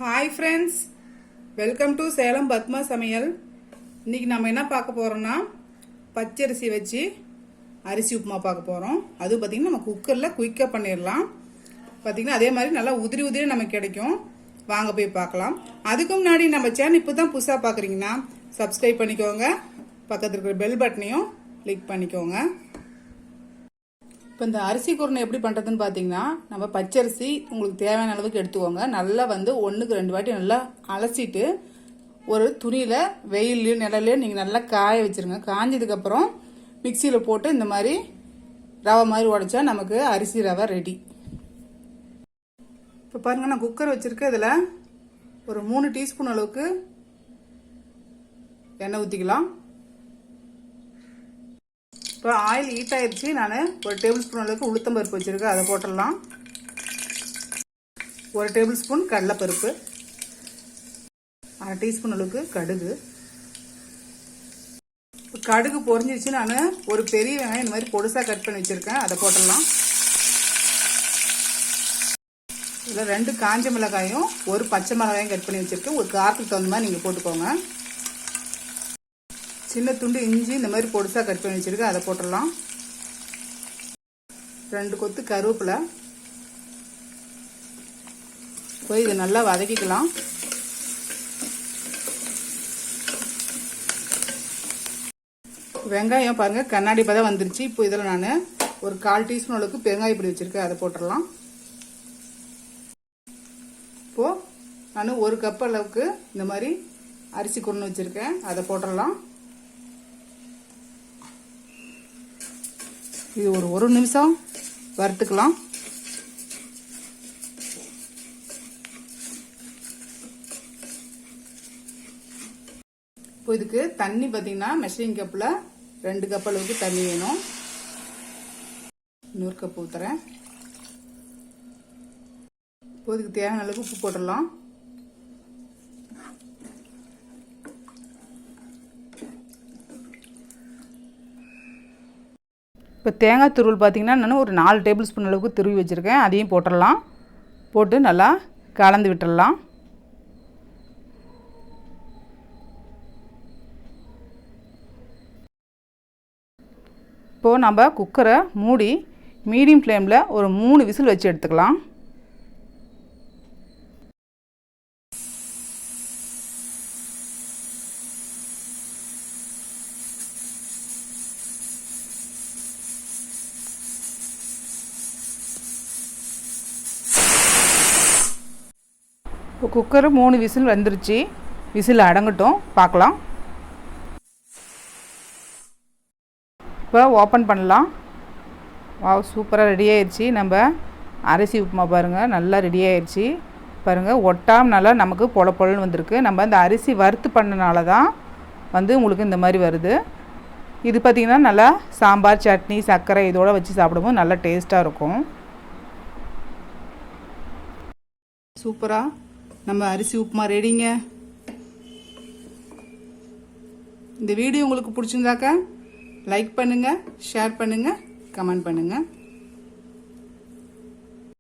Hi friends, welcome to Salem Padma சமையல். இன்னைக்கு நம்ம என்ன பார்க்க போறோம்னா பச்சரிசி வச்சு அரிசி உப்புமா பார்க்க போறோம். அது பார்த்தீங்கன்னா நம்ம குக்கரில் குயிக்காக பண்ணிடலாம். பார்த்தீங்கன்னா அதே மாதிரி நல்லா உதிரி உதிரி நமக்கு கிடைக்கும். வாங்க போய் பார்க்கலாம். அதுக்கு முன்னாடி நம்ம சேனல் இப்போ தான் புதுசாக பார்க்குறீங்கன்னா சப்ஸ்கிரைப் பண்ணிக்கோங்க. பக்கத்தில் இருக்கிற பெல் பட்டனையும் கிளிக் பண்ணிக்கோங்க. இப்போ இந்த அரிசி குருணை எப்படி பண்ணுறதுன்னு பார்த்தீங்கன்னா, நம்ம பச்சரிசி உங்களுக்கு தேவையான அளவுக்கு எடுத்துக்கோங்க. நல்லா வந்து 1-2 வாட்டி நல்லா அலசிட்டு ஒரு துணியில் வெயிலையும் நிழலையும் நீங்கள் நல்லா காய வச்சுருங்க. காஞ்சதுக்கப்புறம் மிக்சியில் போட்டு இந்த மாதிரி ரவை மாதிரி உடைச்சா நமக்கு அரிசி ரவை ரெடி. இப்போ பாருங்கள், நான் குக்கர் வச்சுருக்கேன். இதில் ஒரு 3 டீஸ்பூன் அளவுக்கு எண்ணெய் ஊற்றிக்கலாம். இப்போ ஆயில் ஹீட் ஆயிடுச்சு. நான் ஒரு டேபிள் ஸ்பூன் அளவுக்கு உளுத்தம்பருப்பு வச்சுருக்கேன், அதை போட்டுடலாம். ஒரு டேபிள் ஸ்பூன் கடலைப்பருப்பு, 1/2 டீஸ்பூன் அளவுக்கு கடுகு. கடுகு பொரிஞ்சிருச்சு. நான் ஒரு பெரிய வெங்காயம் இந்த மாதிரி பொடுசாக கட் பண்ணி வச்சுருக்கேன், அதை போட்டுடலாம். இதில் 2 காஞ்ச மிளகாயும் ஒரு பச்சை மிளகாயும் கட் பண்ணி வச்சுருக்கேன். ஒரு காரத்துக்கு தகுந்த மாதிரி நீங்கள் போட்டுக்கோங்க. சின்ன துண்டு இஞ்சி இந்த மாதிரி பொடுசாக கட் பண்ணி வச்சுருக்கேன், அதை போட்டுடலாம். 2 கொத்து கருவேப்பிலை போய் இதை நல்லா வதக்கிக்கலாம். வெங்காயம் பாருங்கள் கண்ணாடி பதம் வந்துருச்சு. இப்போ இதில் நான் ஒரு 1/4 டீஸ்பூன் அளவுக்கு பெருங்காய பொடி வச்சுருக்கேன், அதை போட்டுடலாம். இப்போது நான் 1 கப் அளவுக்கு இந்த மாதிரி அரிசி குருணை வச்சுருக்கேன், அதை போட்டுடலாம். இது ஒரு 1 நிமிஷம் வறுத்துக்கலாம். இப்போ இதுக்கு தண்ணி பார்த்தீங்கன்னா மெஷரிங் கப்பில் 2 கப் அளவுக்கு தண்ணி வேணும். இன்னொரு கப் ஊற்றுறேன். இப்போ இதுக்கு தேவையான அளவுக்கு உப்பு போட்டுடலாம். இப்போ தேங்காய் துருவல் பார்த்திங்கன்னா நான் ஒரு 4 டேபிள் ஸ்பூன் அளவுக்கு துருவி வச்சுருக்கேன், அதையும் போட்டுடலாம். போட்டு நல்லா கலந்து விட்டுடலாம். இப்போது நம்ம குக்கரை மூடி மீடியம் ஃப்ளேமில் ஒரு 3 விசில் வச்சு எடுத்துக்கலாம். இப்போ குக்கரு 3 விசில் வந்துருச்சு. விசில் அடங்கட்டும், பார்க்கலாம். இப்போ ஓப்பன் பண்ணலாம். சூப்பராக ரெடி ஆயிடுச்சு. நம்ம அரிசி உப்புமா பாருங்கள் நல்லா ரெடி ஆயிடுச்சு. பாருங்கள் ஒட்டாமல் நல்லா நமக்கு பொல பொலன்னு வந்திருக்கு. நம்ம இந்த அரிசி வறுத்து பண்ணனால தான் வந்து உங்களுக்கு இந்த மாதிரி வருது. இது பார்த்திங்கன்னா நல்லா சாம்பார் சட்னி சர்க்கரை இதோடு வச்சு சாப்பிடும்போது நல்லா டேஸ்ட்டாக இருக்கும். சூப்பராக நம்ம அரிசி உப்புமா ரெடிங்க. இந்த வீடியோ உங்களுக்கு பிடிச்சிருந்தாக்கா லைக் பண்ணுங்கள், ஷேர் பண்ணுங்கள், கமெண்ட் பண்ணுங்கள்.